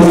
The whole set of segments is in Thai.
บรร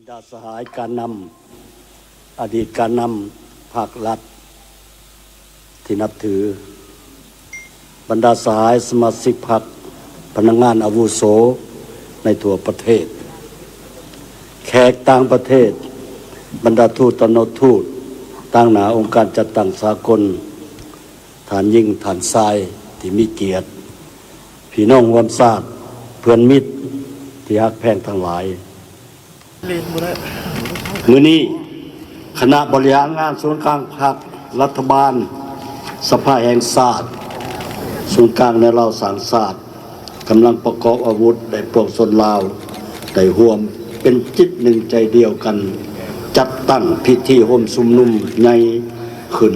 ดาสหายการนำอดีตการนำภาครัฐที่นับถือบรรดาสหายสมาชิกพรรคพนักงานอาวุโสในทั่วประเทศแขกต่างประเทศบรรดาทูตตนทูตต่างหนาองค์การจัดตั้งสากลฐานยิ่งฐานทรายที่มีเกียรติพี่น้องร่วมชาติเพื่อนมิตรที่ฮักแพงทั้งหลายมื้อนี้คณะบริหารงานศูนย์กลางพรรครัฐบาลสภาแห่งชาติศูนย์กลางในเราสางชาติกำลังประกอบอาวุธได้ปวกชนลาวได้ร่วมเป็นจิตหนึ่งใจเดียวกันจัดตั้งพิธีโฮมชุมนุมใหญ่ขึ้น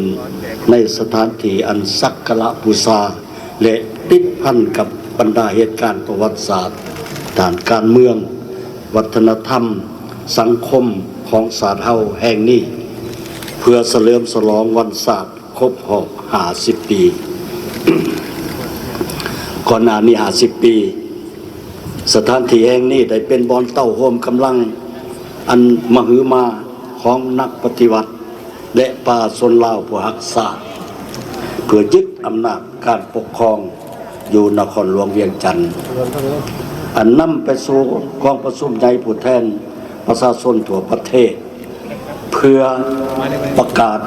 ในสถานที่อันศักระบูชาและติดพันกับบรรดาเหตุการณ์ประวัติศาสตร์ด้านการเมืองวัฒนธรรมสังคมของศาสตร์เฮาแห่งนี้เพื่อเฉลิมฉลองวันศาสตร์ครบรอบ50 ปี ก่อนหน้านี้50 ปีสถานที่แห่งนี้ได้เป็นบ่อนเต้าโฮมกำลังอันมหึมาของนักปฏิวัติและป่าชนลาวผู้ฮักษาเพื่อยึดอำนาจการปกครองอยู่นครหลวงเวียงจันทร์อันนำไปสู่กองประชุมใหญ่ผู้แทนประชาชนทั่วประเทศเพื่อประกาศ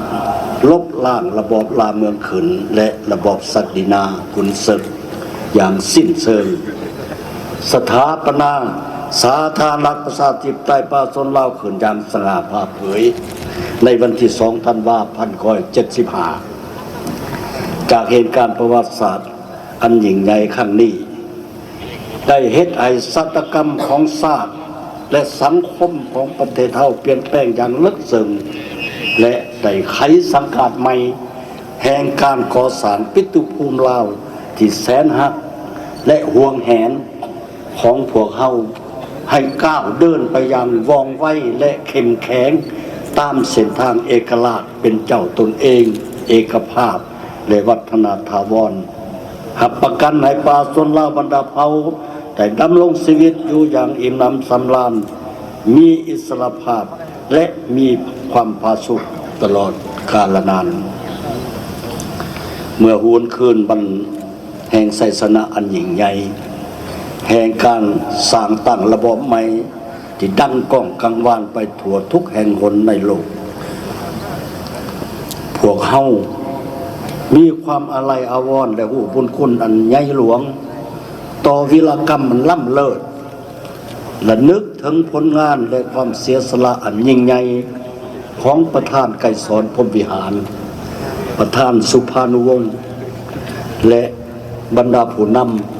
ลบล้างระบอบลาเมืองขืนและระบอบศักดินาขุนศึกอย่างสิ้นเชิงสถาปนาสาธารณรัฐประชาธิปไตยป่าชนลาวขืนอย่างสง่าผ่าเผยในวันที่2 ธันวาคม 2575จากเหตุการณ์ประวัติศาสตร์อันยิ่งใหญ่ครั้งนี้ได้เฮ็ดให้ศาสตรกรรมของชาติและสังคมของประเทศเฮาเปลี่ยนแปลงอย่างลึกซึ้งและได้ไขสังกัดใหม่แห่งการก่อสร้างปิตุภูมิลาวที่แสนฮักและห่วงแหนของพวกเฮาให้ก้าวเดินไปอย่างว่องไวและเข้มแข็งตามเส้นทางเอกราชเป็นเจ้าตนเองเอกภาพและวัฒนถาวรหับประกันให้ป่าชนลาวบรรดาเผ่าแต่ดำรงชีวิตอยู่อย่างอิ่มหนำสำราญมีอิสรภาพและมีความผาสุกตลอดกาลนานเมื่อหวนคืนวันแห่งไสสนะอันยิ่งใหญ่แห่งการสร้างตั้งระบบใหม่ที่ดังก้องกังวานไปทั่วทุกแห่งหนในโลกพวกเฮามีความอาลัยอาวรณ์และหูบุญคุณอันใหญ่หลวงต่อวีรกรรมมันล้ำเลิศและนึกถึงผลงานและความเสียสละอันยิ่งใหญ่ของประธานไกรสอนพรหมวิหารประธานสุภานุวงศ์และบรรดาผู้น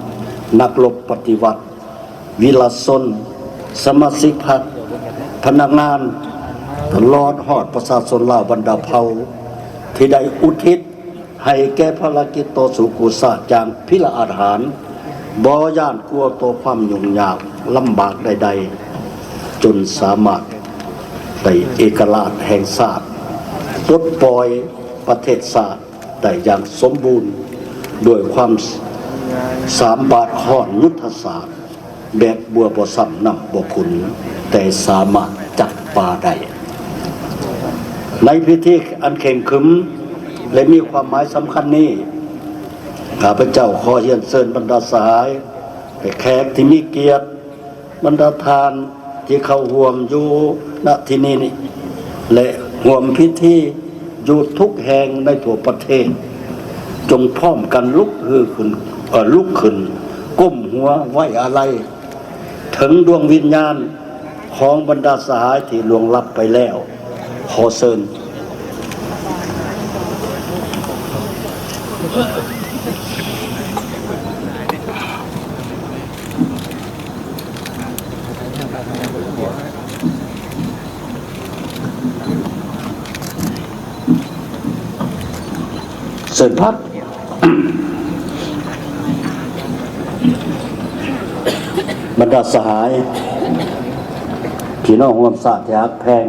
ำนักรบปฏิวัติวิลชนสมาชิกพรรคพนักงานตลอดฮอดประชาชนลาวบรรดาเผ่าที่ได้อุทิศให้แก่ภารกิจต่อสู้กุศลอย่างพิละอาหารบ่ย่านกลัวต่อความยุ่งยากลำบากใดๆจนสามารถได้เอกราชแห่งชาติปลดปล่อยประเทศชาติได้อย่างสมบูรณ์ด้วยความ3 บาทข้อนยุทธศาสตร์แบบบัวบ่ซ้ำน้ำบ่ขุนแต่สามารถจับปลาได้ในพิธีอันเข่งขรึมและมีความหมายสำคัญนี้ข้าพเจ้าขอเรียนเชิญบรรดาสหายแขกที่มีเกียรติบรรดาทานที่เข้าร่วมอยู่ณที่นี้และร่วมพิธีอยู่ทุกแห่งในทั่วประเทศจงพร้อมกันลุกขึ้นก้มหัวไว้อาลัยถึงดวงวิญญาณของบรรดาสหายที่ล่วงลับไปแล้วขอเชิญเชิญพัก บรรดาสหายพี่น้องร่วมศาสตร์ที่ฮักแพง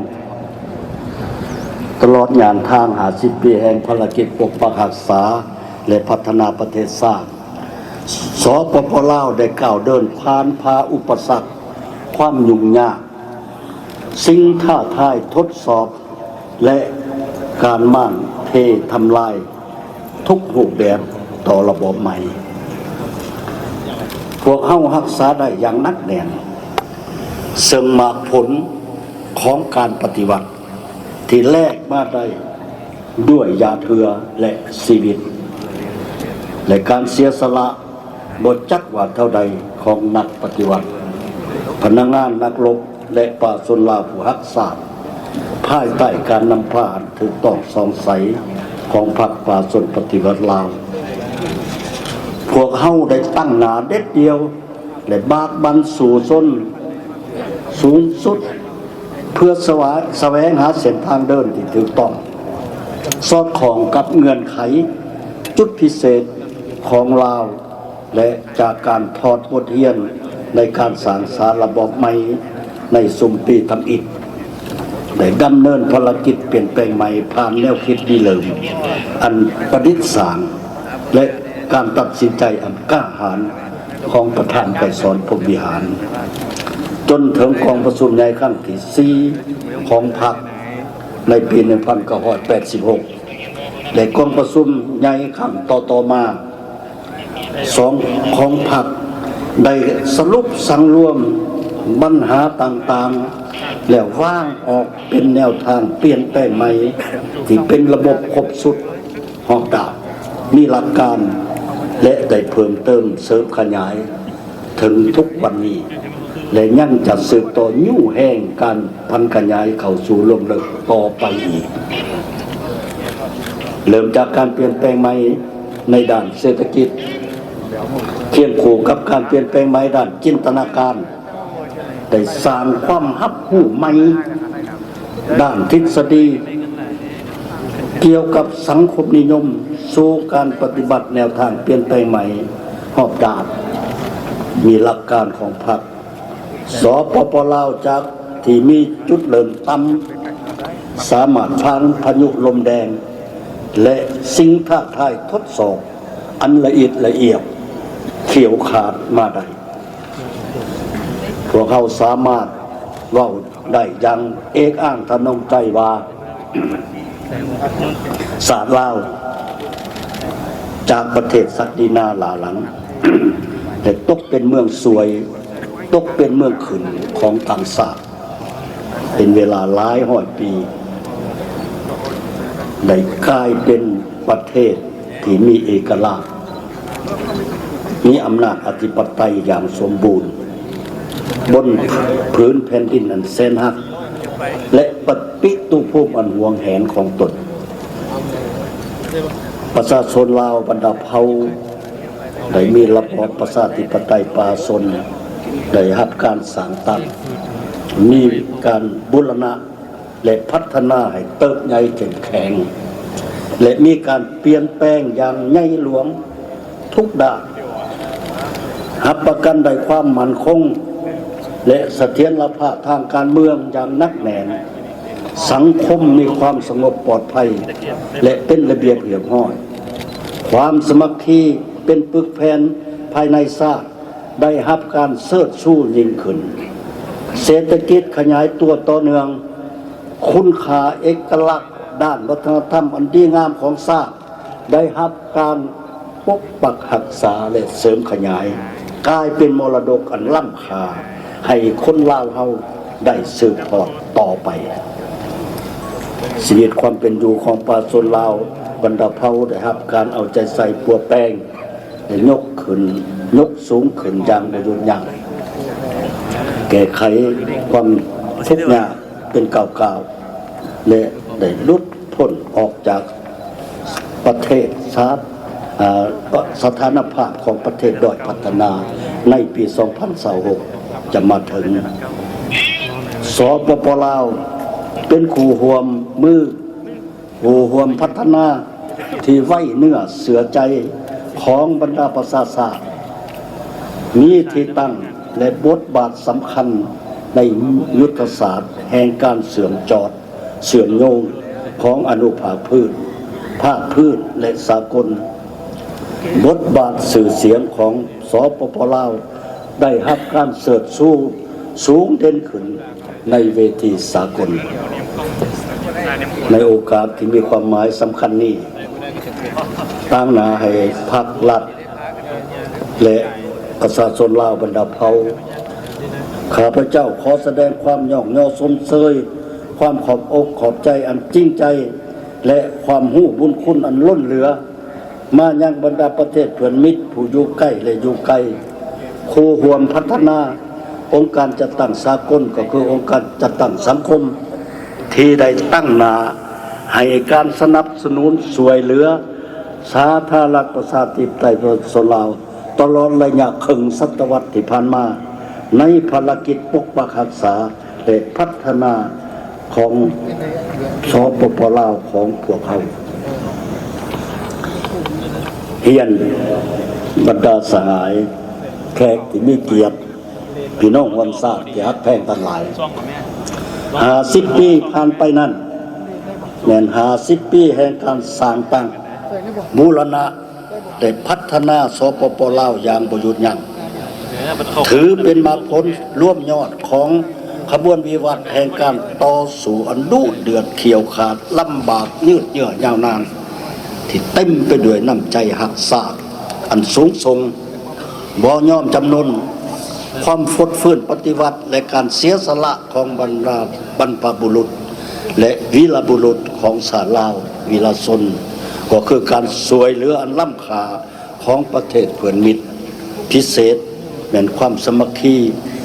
ตลอดงานทาง50 ปีแห่งภารกิจปกปักรักษาและพัฒนาประเทศชาติสปป.ลาวได้ก้าวเดินผ่านพาอุปสรรคความยุ่งยากสิ่งท้าทายทดสอบและการม่านเททำลายทุกรูปแบบต่อระบบใหม่พวกเฮารักษาได้อย่างนักแน่นซึ่งมาผลของการปฏิวัติที่แลกมาได้ด้วยยาเถือและชีวิตและการเสียสละบทจักว่าเท่าใดของนักปฏิวัติพนักงานนักรบและป่าชนลาวผู้รักษาภายใต้การนำพาถูกต้องสองใสของพรรคป่าชนปฏิวัติลาวพวกเฮาได้ตั้งหน้าเด็ดเดียวและบากบั่นสู่ส้นสูงสุดเพื่อแสวงหาเส้นทางเดินที่ถูกต้องสอดคล้องกับเงื่อนไขจุดพิเศษของลาวและจากการถอดบทเรียนในการสร้างสารระบบใหม่ในสุมปีทำอิฐได้ดำเนินภารกิจเปลี่ยนแปลงใหม่ผ่านแนวคิดดีเลิมอันประดิษฐ์สร้างและการตัดสินใจอันกล้าหาญของประธานไกรสอนพรหมวิหารจนถึงกองประชุมใหญ่ครั้งที่4ของพรรคในปี 1986และกองประชุมใหญ่ครั้งต่อมา2ของพรรคได้สรุปสังรวมปัญหาต่างๆแล้ววางออกเป็นแนวทางเปลี่ยนแปลงใหม่ที่เป็นระบบครบสุดหอกดาบมีหลักการและได้เพิ่มเติมเสริมขยายถึงทุกวันนี้และยังจะสืบต่อยุ่งแห่งการพันขยายเข้าสู่ลมเลิกต่อไปอีกเริ่มจากการเปลี่ยนแปลงใหม่ในด้านเศรษฐกิจเคียงคู่กับการเปลี่ยนแปลงใหม่ด้านจินตนาการได้สร้างความรับรู้ใหม่ด้านทฤษฎีเกี่ยวกับสังคมนิยมสู่การปฏิบัติแนวทางเปลี่ยนแปลงใหม่หอบดาบมีหลักการของพรรคสปป.ลาวจากที่มีจุดเริ่มต่ำสามารถผ่านพายุลมแดงและสิ่งท้าทายทดสอบอันละเอียดเขียวขาดมาได้พวกเขาสามารถเว้าได้อย่างเอกอ้างทนงใจว่าศาสตร์ลาวจากประเทศศักดินาหลาหลังแต่ตกเป็นเมืองสวยตกเป็นเมืองขึ้นของต่างชาติเป็นเวลาหลายร้อยปีได้กลายเป็นประเทศที่มีเอกลักษณ์มีอำนาจอธิปไตยอย่างสมบูรณ์บนพื้นแผ่นดินอันแสนหักและปฏิตุภูมิอันหวงแหนของตนประชาชนลาวบรรดาเผ่าได้มีระบอบประชาธิปไตยป่าชนได้รับการสร้างตั้งมีการบูรณะและพัฒนาให้เติบใหญ่เข้มแข็งและมีการเปลี่ยนแปลงอย่างใหญ่หลวงทุกด้านรับประกันได้ความมั่นคงและเสถียรภาพทางการเมืองอย่างนักแน่นสังคมมีความสงบปลอดภัยและเป็นระเบียบเรียบร้อยความสมัครที่เป็นปึกแผ่นภายในชาติได้รับการเชิดชูยิ่งขึ้นเศรษฐกิจขยายตัวต่อเนื่องคุณค่าเอกลักษณ์ด้านวัฒนธรรมอันดีงามของชาติได้รับการปกปักรักษาและเสริมขยายกลายเป็นมรดกอันล้ำค่าให้คนลาวเฮาได้สืบทอดต่อไปชีวิตความเป็นอยู่ของประชาชนลาวบรรดาเผ่าได้รับการเอาใจใส่ปัวแป้งได้ยกสูงขึ้นอย่างบ่หยุดยั้งแก้ไขความทุกข์ยากเป็นก้าวๆและได้หลุดพ้นออกจากประเทศสถานภาพของประเทศด้อยพัฒนาในปี2026จะมาถึงสปป.ลาวเป็นคู่ร่วมมือคู่ร่วมพัฒนาที่ไว้เนื้อเสือใจของบรรดาประชาชาติมีที่ตั้ง และบทบาทสำคัญในยุทธศาสตร์แห่งการเสื่อมจอดเสื่อมโยงของอนุภาคพืชภาคพืชและสากลบทบาทสื่อเสียงของสปป.ลาวได้รับการเสริฐสู้สูงเด่นขึ้นในเวทีสากลในโอกาสที่มีความหมายสำคัญนี้ตั้งหน้าให้ภาครัฐและประชาชนลาวบรรดาเผ่าข้าพเจ้าขอแสดงความย่องย่อสมเสยความขอบอกขอบใจอันจริงใจและความหู้บุญคุณอันล้นเหลือมายังบรรดาประเทศเพื่อนมิตรผู้อยู่ใกล้และอยู่ไกลคู่ร่วมพัฒนาองค์การจัดตั้งสากลก็คือองค์การจัดตั้งสังคมที่ได้ตั้งหน้าให้การสนับสนุนช่วยเหลือสาธารณรัฐประชาธิปไตยประชาชนลาวตลอดระยะครึ่งศตวรรษที่ผ่านมาในภารกิจปกปักรักษาและพัฒนาของสปป.ลาวของพวกเขาเฮียนบรรดาสหายแขกที่มีเกียรติพี่น้องวันศาสตร์ที่ฮักแพงทั้งหลาย50 ปีผ่านไปนั้นแม่น50 ปีแห่งการสร้างตั้งบูรณะและพัฒนาสปป.ลาวอย่างบ่หยุดยั้งถือเป็นมรรคผลร่วมยอดของขบวนวิวัฒน์แห่งการต่อสู้อันดุเดือดเขียวขาดลำบากยืดเยื้อยาวนานที่เต็มไปด้วยน้ำใจหักษาอันสูงส่งบ่ยอมจำนนความฟดฟื้นปฏิวัติและการเสียสละของบรรดาบรรพบุรุษและวีรบุรุษของชาติลาววีรชนก็คือการสวยเหลืออันล้ำค่าของประเทศเพื่อนมิตรพิเศษแม่นความสมัคคี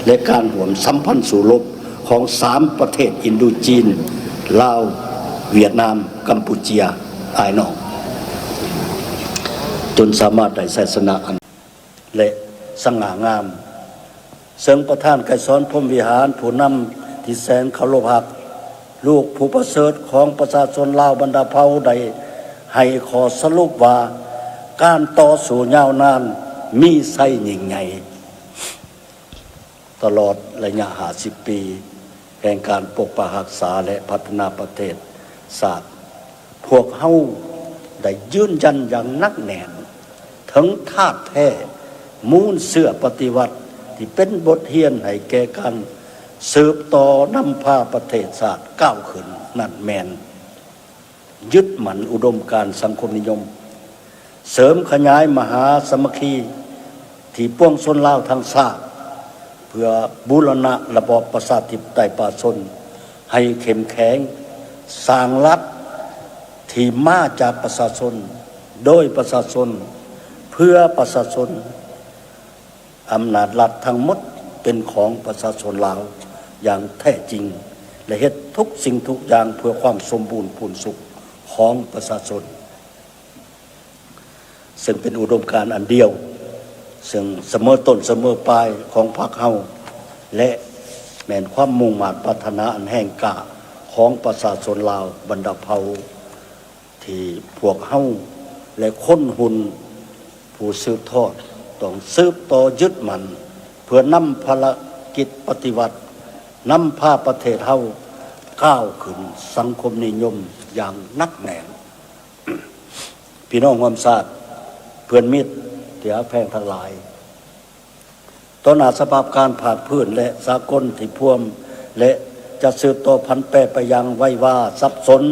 และการห่วมสัมพันธ์สู่รบของ3ประเทศอินโดจีนลาวเวียดนามกัมพูชีอายนองจนสามารถได้ศาสนาอันและสง่างามเสริงประธานไกรสอนพรหมวิหารผู้นำที่แสนเคารพรักลูกผู้ประเสริฐของประชาชนลาวบรรดาเผ่าใดให้ขอสรุปว่าการต่อสู้ยาวนานมีไส้ยิ่งใหญ่ตลอดระยะ50 ปีแห่งการปกปักรักษาและพัฒนาประเทศศาสตร์พวกเฮาได้ยืนยันอย่างนักแน่นถึงธาตุแท้มูลเสื้อปฏิวัติที่เป็นบทเรียนให้แก่กันสืบต่อนำพาประเทศศาสตร์ก้าวขึ้นนั่นแมนยึดหมั่นอุดมการณ์สังคมนิยมเสริมขยายมหาสมัคคีที่ปวงชนลาวทั้งชาติเพื่อบูรณะระบอบประชาธิปไตยประชาชนให้เข้มแข็งสร้างรัฐที่มาจากประชาชนโดยประชาชนเพื่อประชาชนอำนาจรัฐทั้งหมดเป็นของประชาชนลาวอย่างแท้จริงและเฮ็ดทุกสิ่งทุกอย่างเพื่อความสมบูรณ์พูนสุขของประชาชนซึ่งเป็นอุดมการณ์อันเดียวซึ่งเสมอต้นเสมอปลายของพรรคเฮาและแม่นความมุ่งมั่นปรารถนาอันแห่งกล้าของประชาชนลาวบรรดาเผ่าที่พวกเฮาและคนหุ่นผู้สืบทอดต้องสืบต่อยึดมันเพื่อนำภารกิจปฏิวัตินำพาประเทศเฮาก้าวขึ้นสังคมนิยมอย่างนักแน่น พี่น้องความศาสตร์เพื่อนมิตรที่ฮักแพงทั้งหลายต่อหน้าสภาพการผ่านพื้นและสากลที่พ่วมและจะสืบต่อพันแปรไปยังไว้ว่าสับสน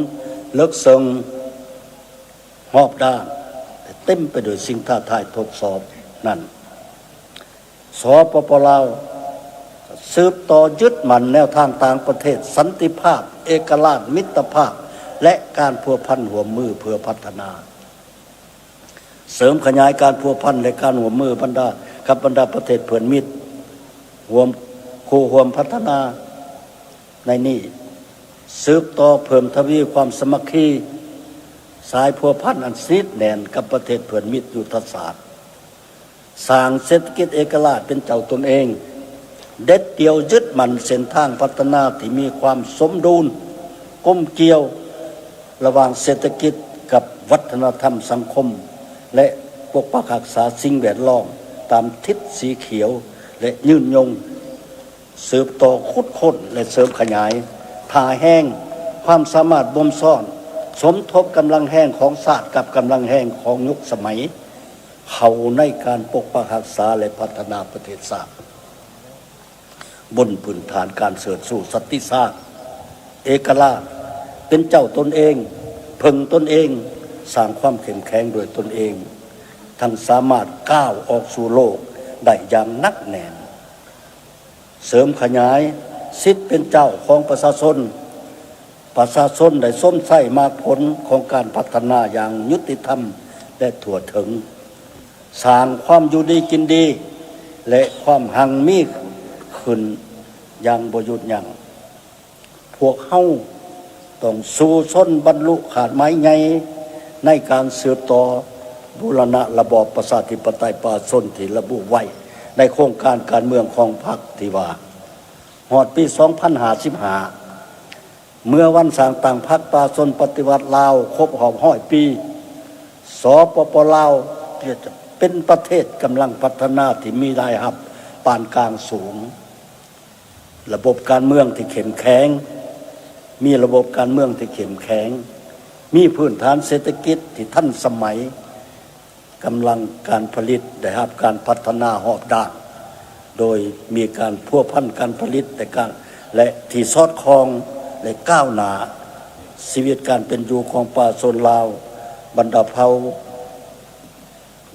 เลิกเซิงหอบด้านเต็มไปด้วยสิ่งท้าทายทดสอบนั่นสปป.ลาวสืบต่อยึดมั่นแนวทางต่างประเทศสันติภาพเอกราชมิตรภาพและการพัวพันหัวมือเพื่อพัฒนาเสริมขยายการพัวพันและการหัวมือบรรดากับบรรดาประเทศเพื่อนมิตรรวมคู่รวมพัฒนาในนี้สืบต่อเพิ่มทวีความสมัคคีสายพัวพันอันซีดแน่นกับประเทศเพื่อนมิตรยุทธศาสตร์สร้างเศรษฐกิจเอกราชเป็นเจ้าตนเองเด็ดเดี่ยวยึดมั่นเส้นทางพัฒนาที่มีความสมดุลก้มเกี่ยวระหว่างเศรษฐกิจกับวัฒนธรรมสังคมและปกปักรักษาสิ่งแวดล้อมตามทิศสีเขียว และยืนยงสืบต่อคุดค้นและเสริมขยายผ่าแห้งความสามารถบ่มซ่อนสมทบกำลังแห้งของศาสตร์กับกำลังแห้งของยุคสมัยเขาในการปกปักรักษาและพัฒนาประเทศชาติบนพื้นฐานการเสริฐสู่สันติศาสตร์เอกราชเป็นเจ้าตนเองพึงตนเองสร้างความเข้มแข็งโดยตนเองทั้งสามารถก้าวออกสู่โลกได้อย่างนักแน่นเสริมขยายสิทธิเป็นเจ้าของประชาชนได้ส้มไส้มากผลของการพัฒนาอย่างยุติธรรมและทั่วถึงสร้างความอยู่ดีกินดีและความหังมีขึ้นอย่างบ่หยุดยั้งพวกเฮาต้องสู้ส้นบรรลุขาดไม้ใหญ่ในการสืบต่อบูรณะระบอบประชาธิปไตยประชาชนที่ระบุไว้ในโครงการการเมืองของพรรคที่ว่าฮอดปี2555เมื่อวันสร้างตั้งพรรคประชาชนปฏิวัติลาวครบรอบ100 ปีสปป.ลาวจะเป็นประเทศกำลังพัฒนาที่มีรายรับปานกลางสูงระบบการเมืองที่เข้มแข็งมีระบบการเมืองที่เข้มแข็งมีพื้นฐานเศรษฐกิจที่ทันสมัยกำลังการผลิตได้รับการพัฒนาหอบด้านโดยมีการพัวพันการผลิตและที่สอดคล้องและก้าวหน้าชีวิตการเป็นอยู่ของประชาชนลาวบรรดาเผ่า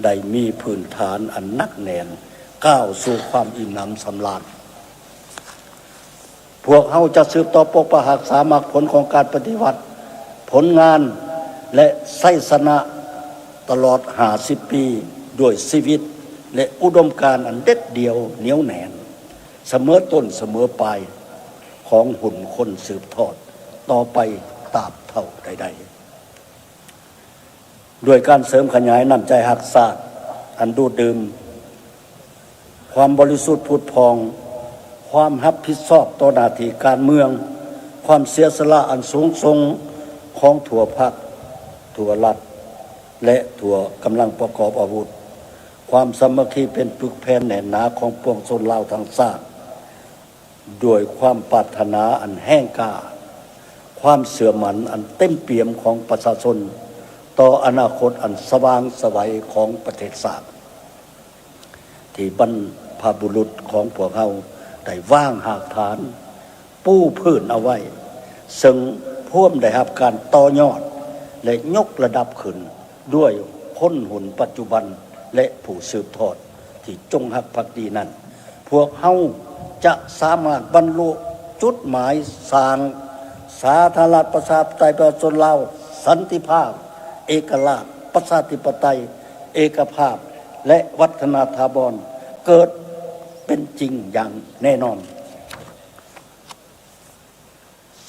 ได้มีพื้นฐานอันนักแน่นก้าวสู่ความอิ่มหนำสำราญพวกเฮาจะสืบต่อปกปักรักษามรรคผลของการปฏิวัติผลงานและไสสนะตลอด50 ปีด้วยชีวิตและอุดมการณ์อันเด็ดเดียวเหนียวแน่นเสมอต้นเสมอปลายของหุ่นคนสืบทอดต่อไปตราบเท่าใดๆด้วยการเสริมขยายน้ำใจหักษาอันดูดื่มความบริสุทธิ์ผุดพองความรับผิดชอบต่อหน้าที่การเมืองความเสียสละอันสูงส่งของทั่วพรรคทั่วรัฐและทั่วกำลังประกอบอาวุธความสามัคคีเป็นปึกแผ่นแน่นหนาของปวงชนลาวทั้งชาติด้วยความปรารถนาอันแห้งกล้าความเสื่อมหมันอันเต็มเปี่ยมของประชาชนต่ออนาคตอันสว่างไสวของประเทศชาติที่บรรพบุรุษของพวกเราได้วางหากฐานปูพื้นเอาไว้ซึ่งพ่วมได้รับการต่อยอดและยกระดับขึ้นด้วยคนหุ่นปัจจุบันและผู้สืบทอดที่จงรักภักดีนั้นพวกเฮาจะสามารถบรรลุจุดหมายสร้างสาธารณรัฐประชาธิปไตยประชาชนลาวสันติภาพเอกราชประชาธิปไตยเอกภาพและวัฒนธรรมเกิดเป็นจริงอย่างแน่นอน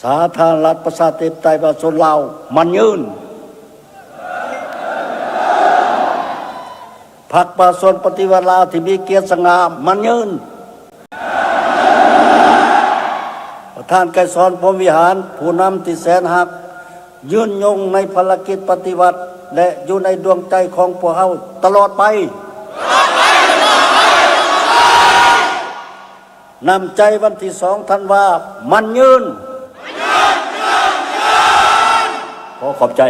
สาธารณรัฐประชาธิปไตยประชาชนลาวมันยืนพรรคประชาชนปฏิวัติลาวที่มีเกียรติสง่ามันยืนประธานไกรสอนพรหมวิหารผู้นำที่แสนหักยืนยงในภารกิจปฏิวัติและอยู่ในดวงใจของพวกเราตลอดไปนำใจวันที่2 ธันวามันยืนขอขอบใจ